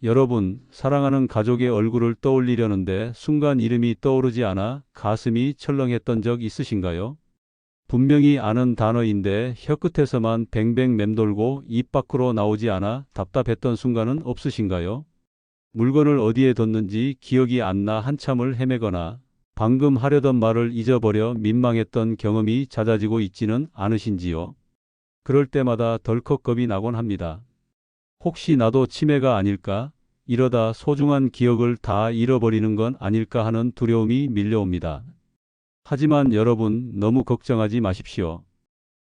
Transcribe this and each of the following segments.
여러분, 사랑하는 가족의 얼굴을 떠올리려는데 순간 이름이 떠오르지 않아 가슴이 철렁했던 적 있으신가요? 분명히 아는 단어인데 혀끝에서만 뱅뱅 맴돌고 입 밖으로 나오지 않아 답답했던 순간은 없으신가요? 물건을 어디에 뒀는지 기억이 안 나 한참을 헤매거나 방금 하려던 말을 잊어버려 민망했던 경험이 잦아지고 있지는 않으신지요? 그럴 때마다 덜컥 겁이 나곤 합니다. 혹시 나도 치매가 아닐까? 이러다 소중한 기억을 다 잃어버리는 건 아닐까 하는 두려움이 밀려옵니다. 하지만 여러분, 너무 걱정하지 마십시오.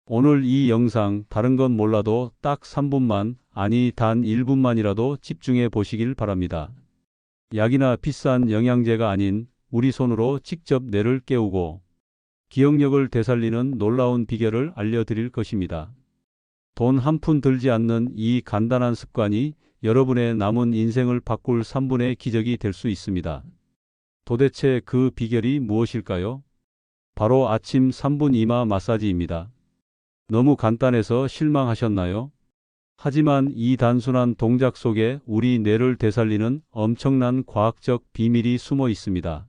오늘 이 영상 다른 건 몰라도 딱 3분만, 아니 단 1분만이라도 집중해 보시길 바랍니다. 약이나 비싼 영양제가 아닌 우리 손으로 직접 뇌를 깨우고 기억력을 되살리는 놀라운 비결을 알려드릴 것입니다. 돈 한 푼 들지 않는 이 간단한 습관이 여러분의 남은 인생을 바꿀 3분의 기적이 될 수 있습니다. 도대체 그 비결이 무엇일까요? 바로 아침 3분 이마 마사지입니다. 너무 간단해서 실망하셨나요? 하지만 이 단순한 동작 속에 우리 뇌를 되살리는 엄청난 과학적 비밀이 숨어 있습니다.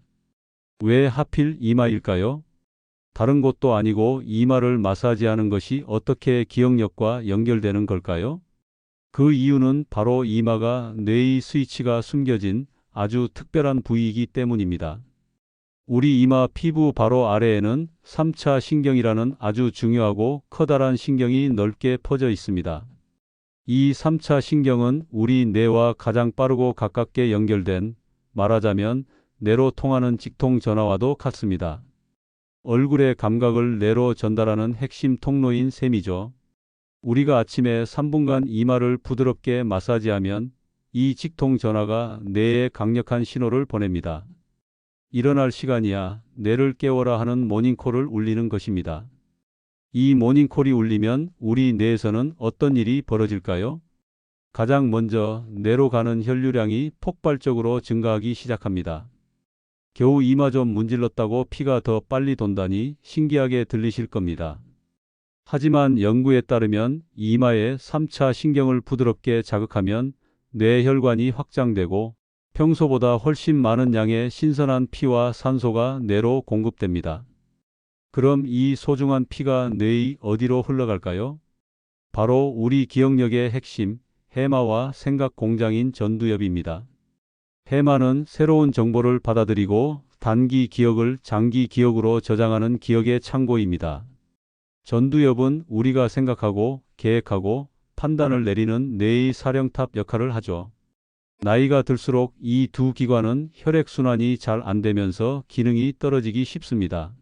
왜 하필 이마일까요? 다른 곳도 아니고 이마를 마사지하는 것이 어떻게 기억력과 연결되는 걸까요? 그 이유는 바로 이마가 뇌의 스위치가 숨겨진 아주 특별한 부위이기 때문입니다. 우리 이마 피부 바로 아래에는 3차 신경이라는 아주 중요하고 커다란 신경이 넓게 퍼져 있습니다. 이 3차 신경은 우리 뇌와 가장 빠르고 가깝게 연결된, 말하자면 뇌로 통하는 직통 전화와도 같습니다. 얼굴의 감각을 뇌로 전달하는 핵심 통로인 셈이죠. 우리가 아침에 3분간 이마를 부드럽게 마사지하면 이 직통 전화가 뇌에 강력한 신호를 보냅니다. 일어날 시간이야, 뇌를 깨워라 하는 모닝콜을 울리는 것입니다. 이 모닝콜이 울리면 우리 뇌에서는 어떤 일이 벌어질까요? 가장 먼저 뇌로 가는 혈류량이 폭발적으로 증가하기 시작합니다. 겨우 이마 좀 문질렀다고 피가 더 빨리 돈다니 신기하게 들리실 겁니다. 하지만 연구에 따르면 이마의 3차 신경을 부드럽게 자극하면 뇌혈관이 확장되고 평소보다 훨씬 많은 양의 신선한 피와 산소가 뇌로 공급됩니다. 그럼 이 소중한 피가 뇌의 어디로 흘러갈까요? 바로 우리 기억력의 핵심, 해마와 생각 공장인 전두엽입니다. 해마는 새로운 정보를 받아들이고 단기 기억을 장기 기억으로 저장하는 기억의 창고입니다. 전두엽은 우리가 생각하고 계획하고 판단을 내리는 뇌의 사령탑 역할을 하죠. 나이가 들수록 이 두 기관은 혈액순환이 잘 안 되면서 기능이 떨어지기 쉽습니다.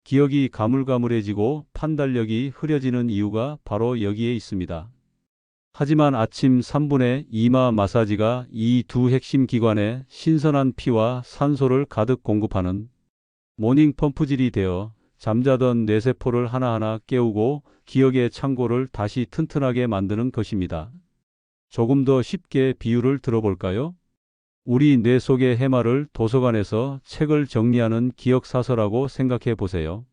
기억이 가물가물해지고 판단력이 흐려지는 이유가 바로 여기에 있습니다. 하지만 아침 3분의 이마 마사지가 이 두 핵심 기관에 신선한 피와 산소를 가득 공급하는 모닝 펌프질이 되어 잠자던 뇌세포를 하나하나 깨우고 기억의 창고를 다시 튼튼하게 만드는 것입니다. 조금 더 쉽게 비유를 들어볼까요? 우리 뇌 속의 해마를 도서관에서 책을 정리하는 기억사서라고 생각해 보세요.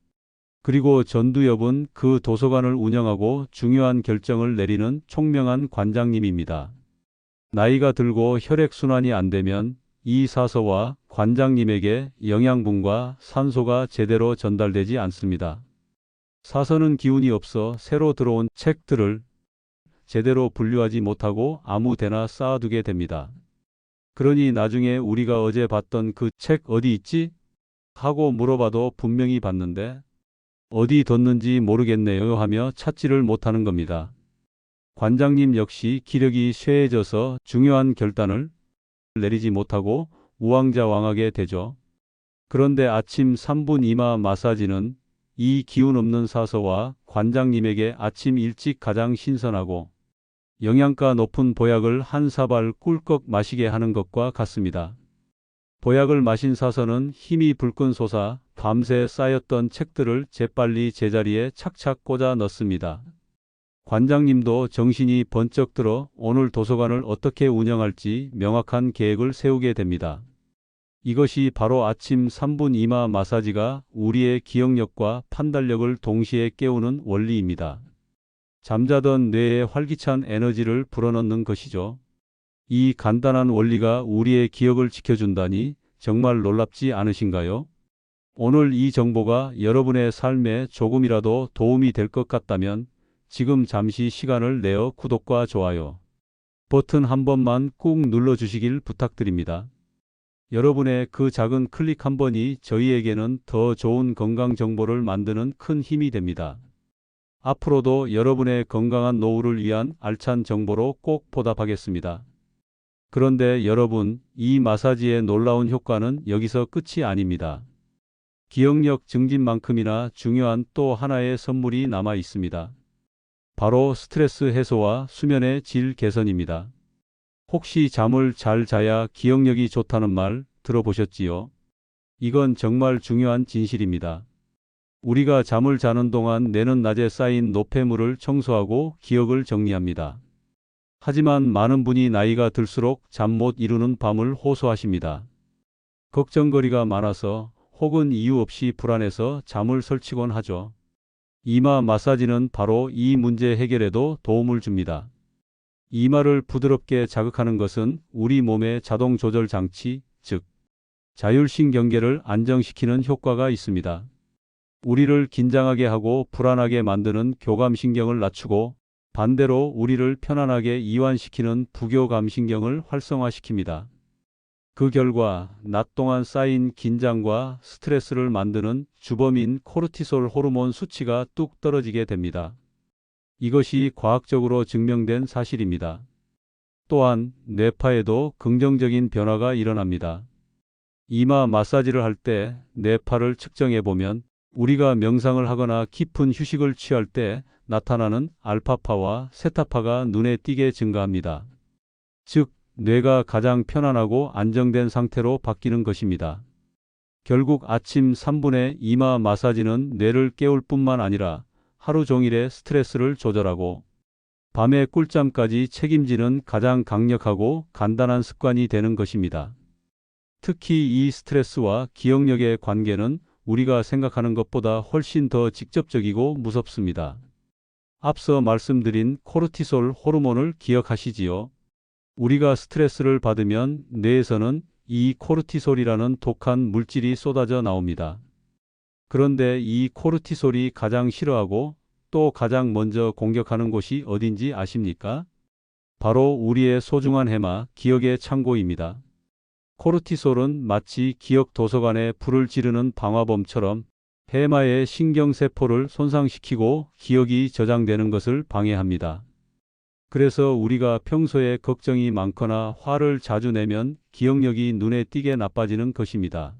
그리고 전두엽은 그 도서관을 운영하고 중요한 결정을 내리는 총명한 관장님입니다. 나이가 들고 혈액순환이 안 되면 이 사서와 관장님에게 영양분과 산소가 제대로 전달되지 않습니다. 사서는 기운이 없어 새로 들어온 책들을 제대로 분류하지 못하고 아무 데나 쌓아두게 됩니다. 그러니 나중에 우리가 어제 봤던 그 책 어디 있지? 하고 물어봐도 분명히 봤는데 어디 뒀는지 모르겠네요 하며 찾지를 못하는 겁니다. 관장님 역시 기력이 쇠해져서 중요한 결단을 내리지 못하고 우왕좌왕하게 되죠. 그런데 아침 3분 이마 마사지는 이 기운 없는 사서와 관장님에게 아침 일찍 가장 신선하고 영양가 높은 보약을 한 사발 꿀꺽 마시게 하는 것과 같습니다. 보약을 마신 사서는 힘이 불끈 솟아 밤새 쌓였던 책들을 재빨리 제자리에 착착 꽂아 넣습니다. 관장님도 정신이 번쩍 들어 오늘 도서관을 어떻게 운영할지 명확한 계획을 세우게 됩니다. 이것이 바로 아침 3분 이마 마사지가 우리의 기억력과 판단력을 동시에 깨우는 원리입니다. 잠자던 뇌에 활기찬 에너지를 불어넣는 것이죠. 이 간단한 원리가 우리의 기억을 지켜준다니 정말 놀랍지 않으신가요? 오늘 이 정보가 여러분의 삶에 조금이라도 도움이 될 것 같다면 지금 잠시 시간을 내어 구독과 좋아요 버튼 한 번만 꾹 눌러주시길 부탁드립니다. 여러분의 그 작은 클릭 한 번이 저희에게는 더 좋은 건강 정보를 만드는 큰 힘이 됩니다. 앞으로도 여러분의 건강한 노후를 위한 알찬 정보로 꼭 보답하겠습니다. 그런데 여러분, 이 마사지의 놀라운 효과는 여기서 끝이 아닙니다. 기억력 증진만큼이나 중요한 또 하나의 선물이 남아 있습니다. 바로 스트레스 해소와 수면의 질 개선입니다. 혹시 잠을 잘 자야 기억력이 좋다는 말 들어보셨지요? 이건 정말 중요한 진실입니다. 우리가 잠을 자는 동안 뇌는 낮에 쌓인 노폐물을 청소하고 기억을 정리합니다. 하지만 많은 분이 나이가 들수록 잠 못 이루는 밤을 호소하십니다. 걱정거리가 많아서 혹은 이유 없이 불안해서 잠을 설치곤 하죠. 이마 마사지는 바로 이 문제 해결에도 도움을 줍니다. 이마를 부드럽게 자극하는 것은 우리 몸의 자동 조절 장치, 즉 자율신경계를 안정시키는 효과가 있습니다. 우리를 긴장하게 하고 불안하게 만드는 교감신경을 낮추고 반대로 우리를 편안하게 이완시키는 부교감신경을 활성화시킵니다. 그 결과 낮 동안 쌓인 긴장과 스트레스를 만드는 주범인 코르티솔 호르몬 수치가 뚝 떨어지게 됩니다. 이것이 과학적으로 증명된 사실입니다. 또한 뇌파에도 긍정적인 변화가 일어납니다. 이마 마사지를 할 때 뇌파를 측정해 보면 우리가 명상을 하거나 깊은 휴식을 취할 때 나타나는 알파파와 세타파가 눈에 띄게 증가합니다. 즉, 뇌가 가장 편안하고 안정된 상태로 바뀌는 것입니다. 결국 아침 3분의 이마 마사지는 뇌를 깨울 뿐만 아니라 하루 종일의 스트레스를 조절하고 밤의 꿀잠까지 책임지는 가장 강력하고 간단한 습관이 되는 것입니다. 특히 이 스트레스와 기억력의 관계는 우리가 생각하는 것보다 훨씬 더 직접적이고 무섭습니다. 앞서 말씀드린 코르티솔 호르몬을 기억하시지요? 우리가 스트레스를 받으면 뇌에서는 이 코르티솔이라는 독한 물질이 쏟아져 나옵니다. 그런데 이 코르티솔이 가장 싫어하고 또 가장 먼저 공격하는 곳이 어딘지 아십니까? 바로 우리의 소중한 해마, 기억의 창고입니다. 코르티솔은 마치 기억 도서관에 불을 지르는 방화범처럼 해마의 신경세포를 손상시키고 기억이 저장되는 것을 방해합니다. 그래서 우리가 평소에 걱정이 많거나 화를 자주 내면 기억력이 눈에 띄게 나빠지는 것입니다.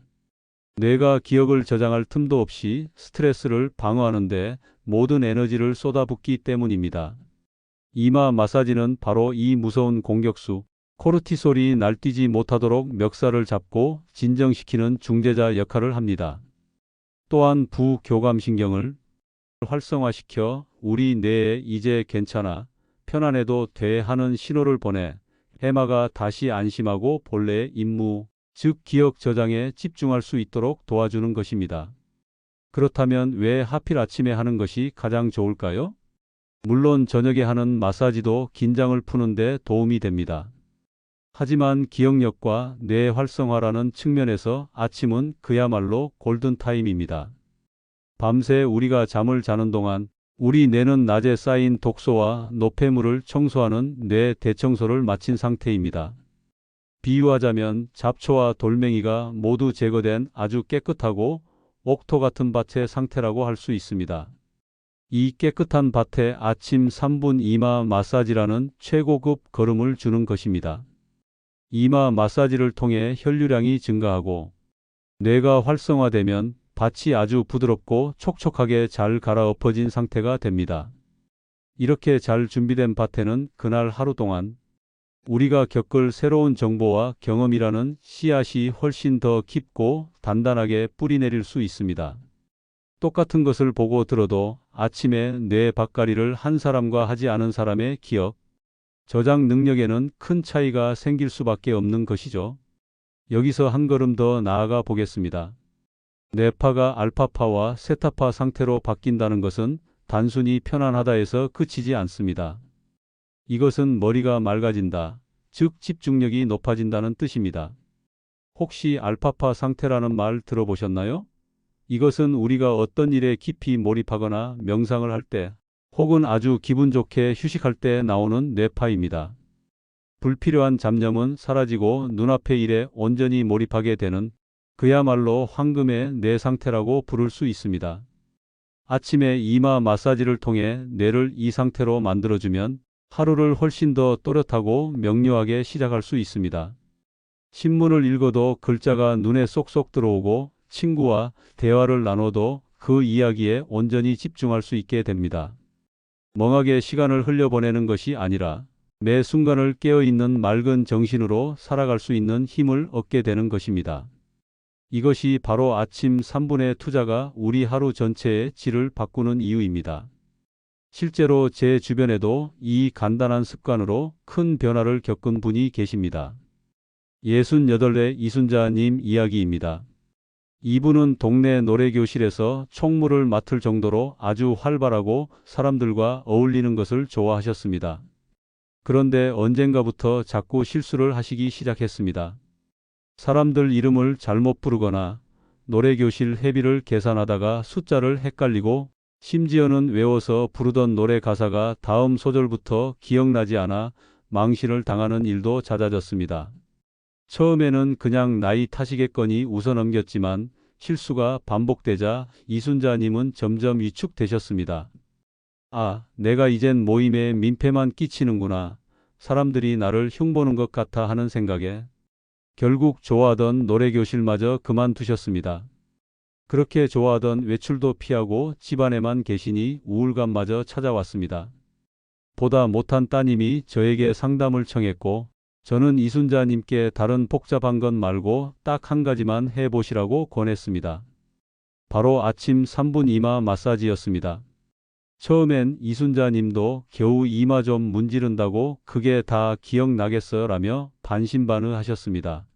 뇌가 기억을 저장할 틈도 없이 스트레스를 방어하는데 모든 에너지를 쏟아붓기 때문입니다. 이마 마사지는 바로 이 무서운 공격수, 코르티솔이 날뛰지 못하도록 멱살을 잡고 진정시키는 중재자 역할을 합니다. 또한 부교감신경을 활성화시켜 우리 뇌에 이제 괜찮아, 편안해도 돼 하는 신호를 보내 해마가 다시 안심하고 본래의 임무, 즉 기억 저장에 집중할 수 있도록 도와주는 것입니다. 그렇다면 왜 하필 아침에 하는 것이 가장 좋을까요? 물론 저녁에 하는 마사지도 긴장을 푸는데 도움이 됩니다. 하지만 기억력과 뇌 활성화라는 측면에서 아침은 그야말로 골든타임입니다. 밤새 우리가 잠을 자는 동안 우리 뇌는 낮에 쌓인 독소와 노폐물을 청소하는 뇌 대청소를 마친 상태입니다. 비유하자면 잡초와 돌멩이가 모두 제거된 아주 깨끗하고 옥토 같은 밭의 상태라고 할 수 있습니다. 이 깨끗한 밭에 아침 3분 이마 마사지라는 최고급 거름을 주는 것입니다. 이마 마사지를 통해 혈류량이 증가하고 뇌가 활성화되면 밭이 아주 부드럽고 촉촉하게 잘 갈아엎어진 상태가 됩니다. 이렇게 잘 준비된 밭에는 그날 하루 동안 우리가 겪을 새로운 정보와 경험이라는 씨앗이 훨씬 더 깊고 단단하게 뿌리내릴 수 있습니다. 똑같은 것을 보고 들어도 아침에 뇌 밭갈이를 한 사람과 하지 않은 사람의 기억, 저장 능력에는 큰 차이가 생길 수밖에 없는 것이죠. 여기서 한 걸음 더 나아가 보겠습니다. 뇌파가 알파파와 세타파 상태로 바뀐다는 것은 단순히 편안하다 해서 그치지 않습니다. 이것은 머리가 맑아진다, 즉 집중력이 높아진다는 뜻입니다. 혹시 알파파 상태라는 말 들어보셨나요? 이것은 우리가 어떤 일에 깊이 몰입하거나 명상을 할 때, 혹은 아주 기분 좋게 휴식할 때 나오는 뇌파입니다. 불필요한 잡념은 사라지고 눈앞의 일에 온전히 몰입하게 되는 그야말로 황금의 뇌 상태라고 부를 수 있습니다. 아침에 이마 마사지를 통해 뇌를 이 상태로 만들어주면 하루를 훨씬 더 또렷하고 명료하게 시작할 수 있습니다. 신문을 읽어도 글자가 눈에 쏙쏙 들어오고 친구와 대화를 나눠도 그 이야기에 온전히 집중할 수 있게 됩니다. 멍하게 시간을 흘려보내는 것이 아니라 매 순간을 깨어있는 맑은 정신으로 살아갈 수 있는 힘을 얻게 되는 것입니다. 이것이 바로 아침 3분의 투자가 우리 하루 전체의 질을 바꾸는 이유입니다. 실제로 제 주변에도 이 간단한 습관으로 큰 변화를 겪은 분이 계십니다. 68의 이순자님 이야기입니다. 이분은 동네 노래교실에서 총무를 맡을 정도로 아주 활발하고 사람들과 어울리는 것을 좋아하셨습니다. 그런데 언젠가부터 자꾸 실수를 하시기 시작했습니다. 사람들 이름을 잘못 부르거나 노래교실 회비를 계산하다가 숫자를 헷갈리고 심지어는 외워서 부르던 노래 가사가 다음 소절부터 기억나지 않아 망신을 당하는 일도 잦아졌습니다. 처음에는 그냥 나이 탓이겠거니 웃어넘겼지만 실수가 반복되자 이순자님은 점점 위축되셨습니다. 아, 내가 이젠 모임에 민폐만 끼치는구나. 사람들이 나를 흉보는 것 같아 하는 생각에 결국 좋아하던 노래교실마저 그만두셨습니다. 그렇게 좋아하던 외출도 피하고 집안에만 계시니 우울감마저 찾아왔습니다. 보다 못한 따님이 저에게 상담을 청했고 저는 이순자님께 다른 복잡한 것 말고 딱 한 가지만 해보시라고 권했습니다. 바로 아침 3분 이마 마사지였습니다. 처음엔 이순자님도 겨우 이마 좀 문지른다고 그게 다 기억나겠어 라며 반신반의하셨습니다.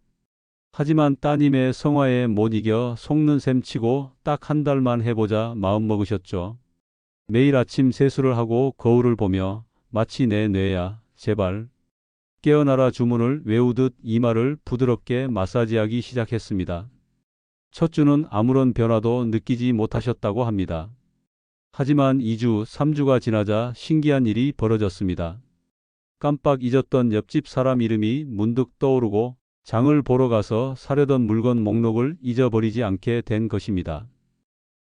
하지만 따님의 성화에 못 이겨 속는 셈 치고 딱 한 달만 해보자 마음먹으셨죠. 매일 아침 세수를 하고 거울을 보며 마치 내 뇌야 제발 깨어나라 주문을 외우듯 이마를 부드럽게 마사지하기 시작했습니다. 첫 주는 아무런 변화도 느끼지 못하셨다고 합니다. 하지만 2주, 3주가 지나자 신기한 일이 벌어졌습니다. 깜빡 잊었던 옆집 사람 이름이 문득 떠오르고 장을 보러 가서 사려던 물건 목록을 잊어버리지 않게 된 것입니다.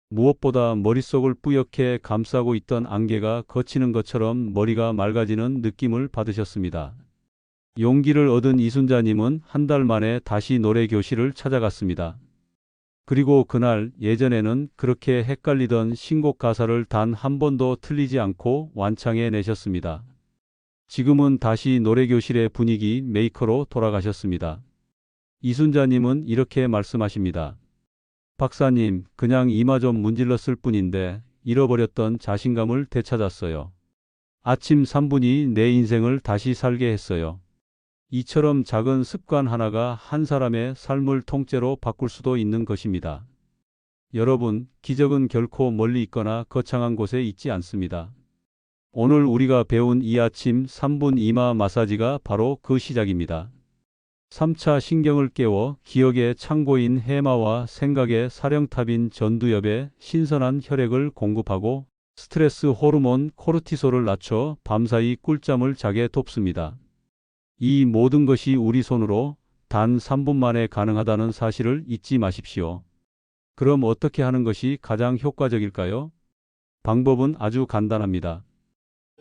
무엇보다 머릿속을 뿌옇게 감싸고 있던 안개가 걷히는 것처럼 머리가 맑아지는 느낌을 받으셨습니다. 용기를 얻은 이순자님은 한 달 만에 다시 노래교실을 찾아갔습니다. 그리고 그날 예전에는 그렇게 헷갈리던 신곡 가사를 단 한 번도 틀리지 않고 완창해 내셨습니다. 지금은 다시 노래교실의 분위기 메이커로 돌아가셨습니다. 이순자님은 이렇게 말씀하십니다. 박사님, 그냥 이마 좀 문질렀을 뿐인데 잃어버렸던 자신감을 되찾았어요. 아침 3분이 내 인생을 다시 살게 했어요. 이처럼 작은 습관 하나가 한 사람의 삶을 통째로 바꿀 수도 있는 것입니다. 여러분, 기적은 결코 멀리 있거나 거창한 곳에 있지 않습니다. 오늘 우리가 배운 이 아침 3분 이마 마사지가 바로 그 시작입니다. 3차 신경을 깨워 기억의 창고인 해마와 생각의 사령탑인 전두엽에 신선한 혈액을 공급하고 스트레스 호르몬 코르티솔을 낮춰 밤사이 꿀잠을 자게 돕습니다. 이 모든 것이 우리 손으로 단 3분 만에 가능하다는 사실을 잊지 마십시오. 그럼 어떻게 하는 것이 가장 효과적일까요? 방법은 아주 간단합니다.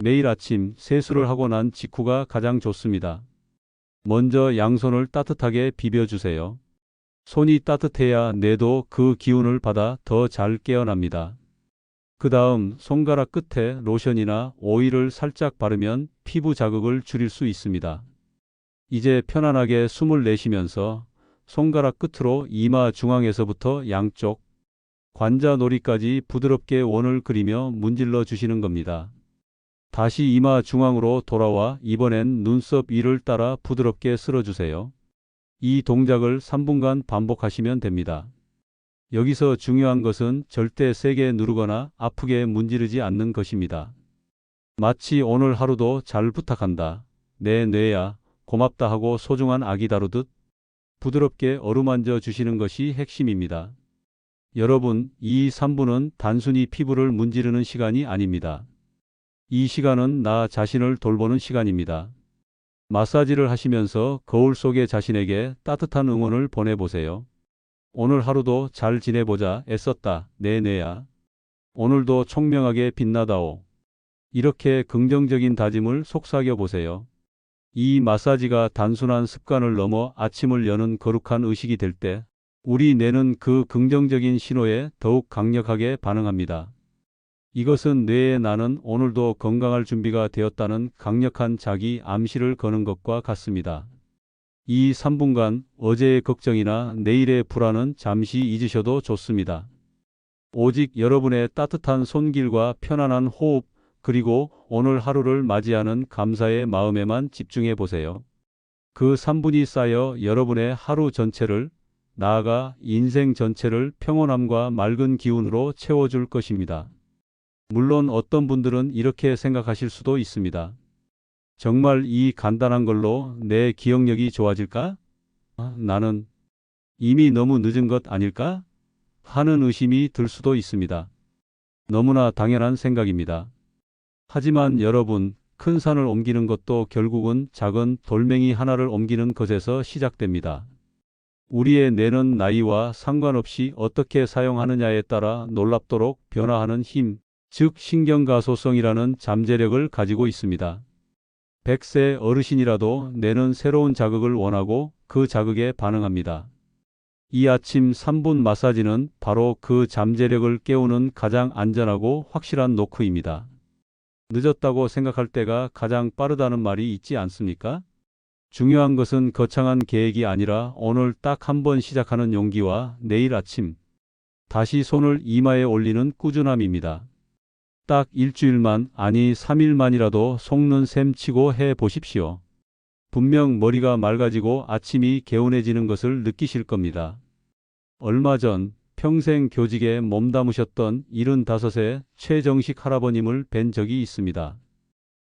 매일 아침 세수를 하고 난 직후가 가장 좋습니다. 먼저 양손을 따뜻하게 비벼주세요. 손이 따뜻해야 뇌도 그 기운을 받아 더 잘 깨어납니다. 그 다음 손가락 끝에 로션이나 오일을 살짝 바르면 피부 자극을 줄일 수 있습니다. 이제 편안하게 숨을 내쉬면서 손가락 끝으로 이마 중앙에서부터 양쪽 관자놀이까지 부드럽게 원을 그리며 문질러 주시는 겁니다. 다시 이마 중앙으로 돌아와 이번엔 눈썹 위를 따라 부드럽게 쓸어주세요. 이 동작을 3분간 반복하시면 됩니다. 여기서 중요한 것은 절대 세게 누르거나 아프게 문지르지 않는 것입니다. 마치 오늘 하루도 잘 부탁한다. 내 뇌야. 고맙다 하고 소중한 아기 다루듯 부드럽게 어루만져 주시는 것이 핵심입니다. 여러분, 이 3분은 단순히 피부를 문지르는 시간이 아닙니다. 이 시간은 나 자신을 돌보는 시간입니다. 마사지를 하시면서 거울 속의 자신에게 따뜻한 응원을 보내보세요. 오늘 하루도 잘 지내보자. 애썼다. 내야. 오늘도 총명하게 빛나다오. 이렇게 긍정적인 다짐을 속삭여 보세요. 이 마사지가 단순한 습관을 넘어 아침을 여는 거룩한 의식이 될 때 우리 뇌는 그 긍정적인 신호에 더욱 강력하게 반응합니다. 이것은 뇌에 나는 오늘도 건강할 준비가 되었다는 강력한 자기 암시를 거는 것과 같습니다. 이 3분간 어제의 걱정이나 내일의 불안은 잠시 잊으셔도 좋습니다. 오직 여러분의 따뜻한 손길과 편안한 호흡, 그리고 오늘 하루를 맞이하는 감사의 마음에만 집중해 보세요. 그 3분이 쌓여 여러분의 하루 전체를, 나아가 인생 전체를 평온함과 맑은 기운으로 채워줄 것입니다. 물론 어떤 분들은 이렇게 생각하실 수도 있습니다. 정말 이 간단한 걸로 내 기억력이 좋아질까? 나는 이미 너무 늦은 것 아닐까? 하는 의심이 들 수도 있습니다. 너무나 당연한 생각입니다. 하지만 여러분, 큰 산을 옮기는 것도 결국은 작은 돌멩이 하나를 옮기는 것에서 시작됩니다. 우리의 뇌는 나이와 상관없이 어떻게 사용하느냐에 따라 놀랍도록 변화하는 힘, 즉 신경가소성이라는 잠재력을 가지고 있습니다. 100세 어르신이라도 뇌는 새로운 자극을 원하고 그 자극에 반응합니다. 이 아침 3분 마사지는 바로 그 잠재력을 깨우는 가장 안전하고 확실한 노크입니다. 늦었다고 생각할 때가 가장 빠르다는 말이 있지 않습니까? 중요한 것은 거창한 계획이 아니라 오늘 딱 한 번 시작하는 용기와 내일 아침 다시 손을 이마에 올리는 꾸준함입니다. 딱 일주일만, 아니 3일만이라도 속는 셈 치고 해 보십시오. 분명 머리가 맑아지고 아침이 개운해지는 것을 느끼실 겁니다. 얼마 전 평생 교직에 몸담으셨던 75세 최정식 할아버님을 뵌 적이 있습니다.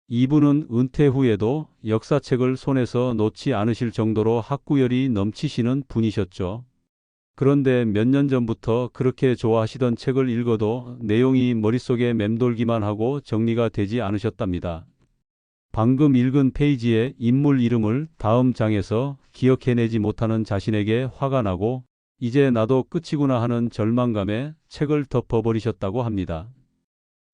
이분은 은퇴 후에도 역사책을 손에서 놓지 않으실 정도로 학구열이 넘치시는 분이셨죠. 그런데 몇 년 전부터 그렇게 좋아하시던 책을 읽어도 내용이 머릿속에 맴돌기만 하고 정리가 되지 않으셨답니다. 방금 읽은 페이지의 인물 이름을 다음 장에서 기억해내지 못하는 자신에게 화가 나고 이제 나도 끝이구나 하는 절망감에 책을 덮어버리셨다고 합니다.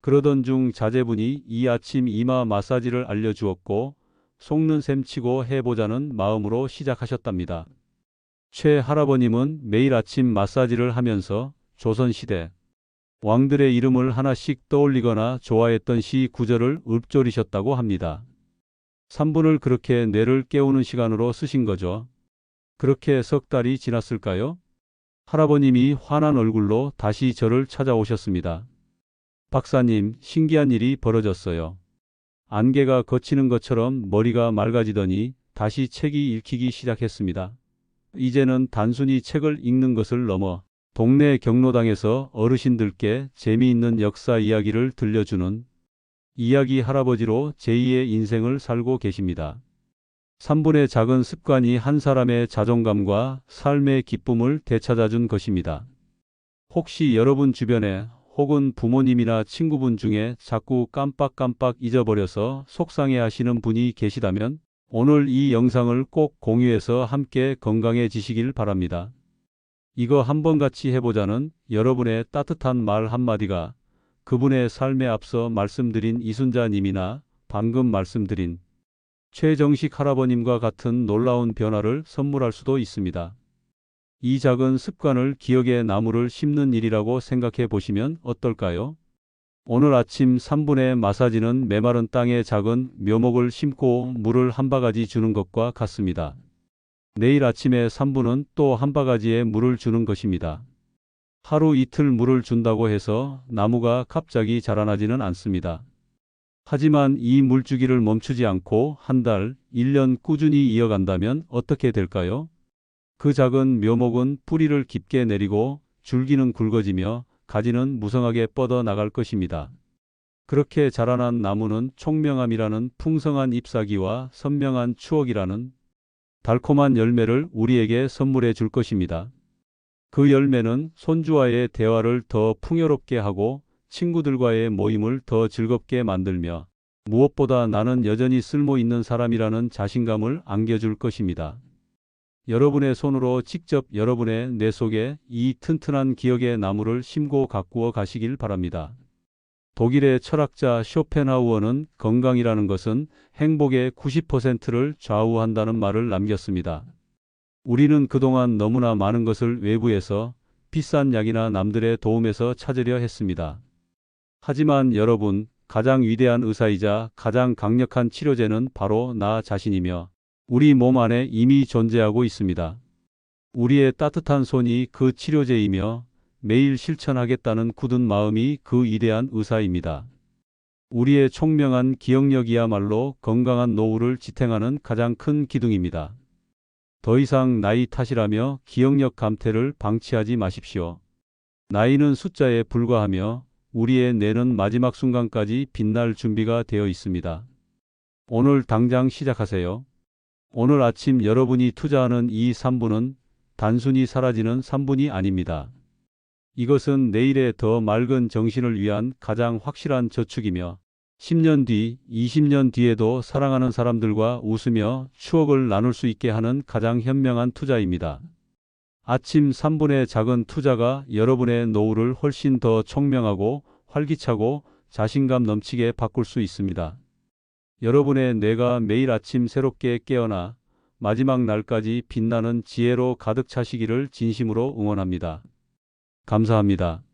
그러던 중 자제분이 이 아침 이마 마사지를 알려주었고 속는 셈 치고 해보자는 마음으로 시작하셨답니다. 최 할아버님은 매일 아침 마사지를 하면서 조선시대 왕들의 이름을 하나씩 떠올리거나 좋아했던 시 구절을 읊조리셨다고 합니다. 3분을 그렇게 뇌를 깨우는 시간으로 쓰신 거죠. 그렇게 석 달이 지났을까요? 할아버님이 환한 얼굴로 다시 저를 찾아오셨습니다. 박사님, 신기한 일이 벌어졌어요. 안개가 걷히는 것처럼 머리가 맑아지더니 다시 책이 읽히기 시작했습니다. 이제는 단순히 책을 읽는 것을 넘어 동네 경로당에서 어르신들께 재미있는 역사 이야기를 들려주는 이야기 할아버지로 제2의 인생을 살고 계십니다. 3분의 작은 습관이 한 사람의 자존감과 삶의 기쁨을 되찾아준 것입니다. 혹시 여러분 주변에 혹은 부모님이나 친구분 중에 자꾸 깜빡깜빡 잊어버려서 속상해하시는 분이 계시다면 오늘 이 영상을 꼭 공유해서 함께 건강해지시길 바랍니다. 이거 한번 같이 해보자는 여러분의 따뜻한 말 한마디가 그분의 삶에 앞서 말씀드린 이순자님이나 방금 말씀드린 최정식 할아버님과 같은 놀라운 변화를 선물할 수도 있습니다. 이 작은 습관을 기억의 나무를 심는 일이라고 생각해 보시면 어떨까요? 오늘 아침 3분의 마사지는 메마른 땅에 작은 묘목을 심고 물을 한 바가지 주는 것과 같습니다. 내일 아침에 3분은 또 한 바가지의 물을 주는 것입니다. 하루 이틀 물을 준다고 해서 나무가 갑자기 자라나지는 않습니다. 하지만 이 물주기를 멈추지 않고 한 달, 1년 꾸준히 이어간다면 어떻게 될까요? 그 작은 묘목은 뿌리를 깊게 내리고 줄기는 굵어지며 가지는 무성하게 뻗어 나갈 것입니다. 그렇게 자라난 나무는 총명함이라는 풍성한 잎사귀와 선명한 추억이라는 달콤한 열매를 우리에게 선물해 줄 것입니다. 그 열매는 손주와의 대화를 더 풍요롭게 하고 친구들과의 모임을 더 즐겁게 만들며 무엇보다 나는 여전히 쓸모 있는 사람이라는 자신감을 안겨줄 것입니다. 여러분의 손으로 직접 여러분의 뇌 속에 이 튼튼한 기억의 나무를 심고 가꾸어 가시길 바랍니다. 독일의 철학자 쇼펜하우어는 건강이라는 것은 행복의 90%를 좌우한다는 말을 남겼습니다. 우리는 그동안 너무나 많은 것을 외부에서 비싼 약이나 남들의 도움에서 찾으려 했습니다. 하지만 여러분, 가장 위대한 의사이자 가장 강력한 치료제는 바로 나 자신이며 우리 몸 안에 이미 존재하고 있습니다. 우리의 따뜻한 손이 그 치료제이며 매일 실천하겠다는 굳은 마음이 그 위대한 의사입니다. 우리의 총명한 기억력이야말로 건강한 노후를 지탱하는 가장 큰 기둥입니다. 더 이상 나이 탓이라며 기억력 감퇴를 방치하지 마십시오. 나이는 숫자에 불과하며 우리의 뇌는 마지막 순간까지 빛날 준비가 되어 있습니다. 오늘 당장 시작하세요. 오늘 아침 여러분이 투자하는 이 3분은 단순히 사라지는 3분이 아닙니다. 이것은 내일의 더 맑은 정신을 위한 가장 확실한 저축이며 10년 뒤, 20년 뒤에도 사랑하는 사람들과 웃으며 추억을 나눌 수 있게 하는 가장 현명한 투자입니다. 아침 3분의 작은 투자가 여러분의 노후를 훨씬 더 총명하고 활기차고 자신감 넘치게 바꿀 수 있습니다. 여러분의 뇌가 매일 아침 새롭게 깨어나 마지막 날까지 빛나는 지혜로 가득 차시기를 진심으로 응원합니다. 감사합니다.